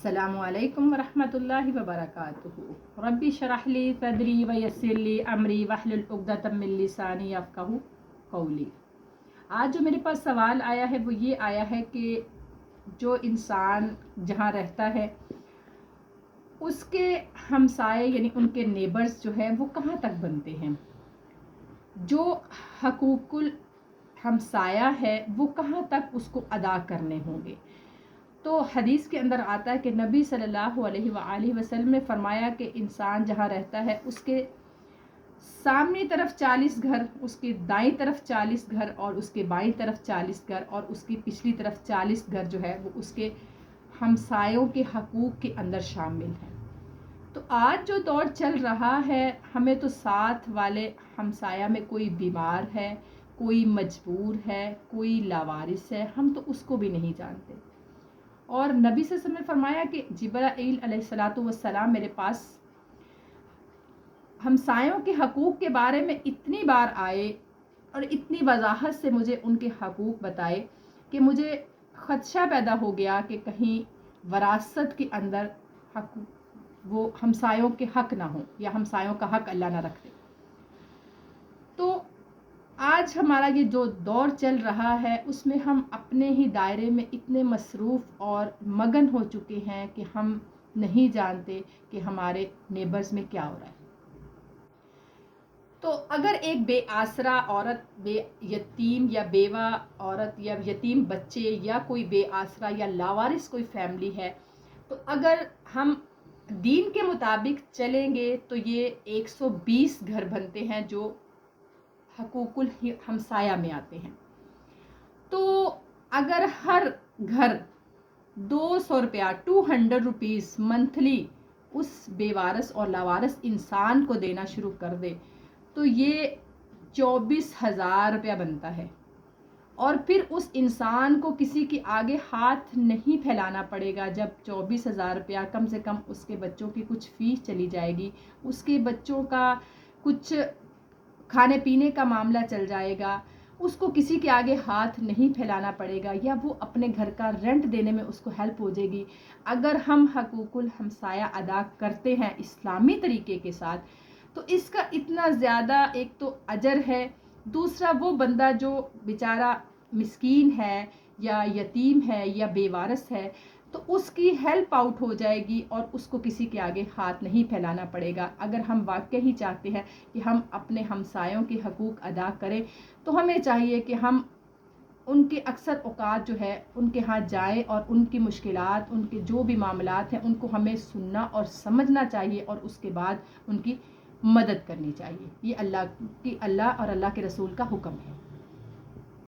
अस्सलामु अलैकुम वरहमतुल्लाहि वबरकातुहू। रब्बी शरह ली सदरी वयस्सिर ली अमरी वहलुल उक़दतम मिन लिसानी यफ़क़हू क़ौली। आज जो मेरे पास सवाल आया है वो ये आया है कि जो इंसान जहाँ रहता है उसके हमसाए यानी उनके नेबर्स जो है वो कहाँ तक बनते हैं, जो हकूकुल हमसाया है वो कहाँ तक उसको अदा करने होंगे। तो हदीस के अंदर आता है कि नबी सल्लल्लाहु अलैहि वसल्लम ने फरमाया कि इंसान जहाँ रहता है उसके सामने तरफ 40 घर, उसके दाईं तरफ 40 घर और उसके बाईं तरफ 40 घर और उसकी पिछली तरफ 40 घर जो है वो उसके हमसायों के हकूक़ के अंदर शामिल हैं। तो आज जो दौर चल रहा है, हमें तो साथ वाले हमसाया में कोई बीमार है, कोई मजबूर है, कोई लावारिस है, हम तो उसको भी नहीं जानते। और नबी सल्लल्लाहु अलैहि वसल्लम ने फरमाया कि जिब्राईल अलैहिस्सलातु वस्सलाम मेरे पास हमसायों के हकूक़ के बारे में इतनी बार आए और इतनी वजाहत से मुझे उनके हकूक़ बताए कि मुझे ख़दशा पैदा हो गया कि कहीं वरासत के अंदर वो हमसायों के हक़ ना हो या हमसायों का हक़ अल्लाह ना रख दे। तो आज हमारा ये जो दौर चल रहा है उसमें हम अपने ही दायरे में इतने मसरूफ़ और मगन हो चुके हैं कि हम नहीं जानते कि हमारे नेबर्स में क्या हो रहा है। तो अगर एक बेआसरा औरत, यतीम या बेवा औरत या यतीम बच्चे या कोई बेआसरा या लावारिस कोई फैमिली है, तो अगर हम दीन के मुताबिक चलेंगे तो ये 120 घर बनते हैं जो हकूकुल हमसाया में आते हैं। तो अगर हर घर 200 रुपया 200 रुपीज़ मंथली उस बेवारस और लावारस इंसान को देना शुरू कर दे तो ये 24,000 रुपया बनता है। और फिर उस इंसान को किसी के आगे हाथ नहीं फैलाना पड़ेगा। जब 24,000 रुपया कम से कम उसके बच्चों की कुछ फ़ीस चली जाएगी, उसके बच्चों का कुछ खाने पीने का मामला चल जाएगा, उसको किसी के आगे हाथ नहीं फैलाना पड़ेगा या वो अपने घर का रेंट देने में उसको हेल्प हो जाएगी। अगर हम हकूकुल हमसाया अदा करते हैं इस्लामी तरीके के साथ तो इसका इतना ज़्यादा एक तो अजर है, दूसरा वो बंदा जो बेचारा मिस्कीन है या यतीम है या बेवारस है तो उसकी हेल्प आउट हो जाएगी और उसको किसी के आगे हाथ नहीं फैलाना पड़ेगा। अगर हम वाकई ही चाहते हैं कि हम अपने हमसायों के हकूक़ अदा करें तो हमें चाहिए कि हम उनके अक्सर औकात जो है उनके यहाँ जाएं और उनकी मुश्किलात, उनके जो भी मामलात हैं उनको हमें सुनना और समझना चाहिए और उसके बाद उनकी मदद करनी चाहिए। ये अल्लाह और अल्लाह के रसूल का हुक्म है।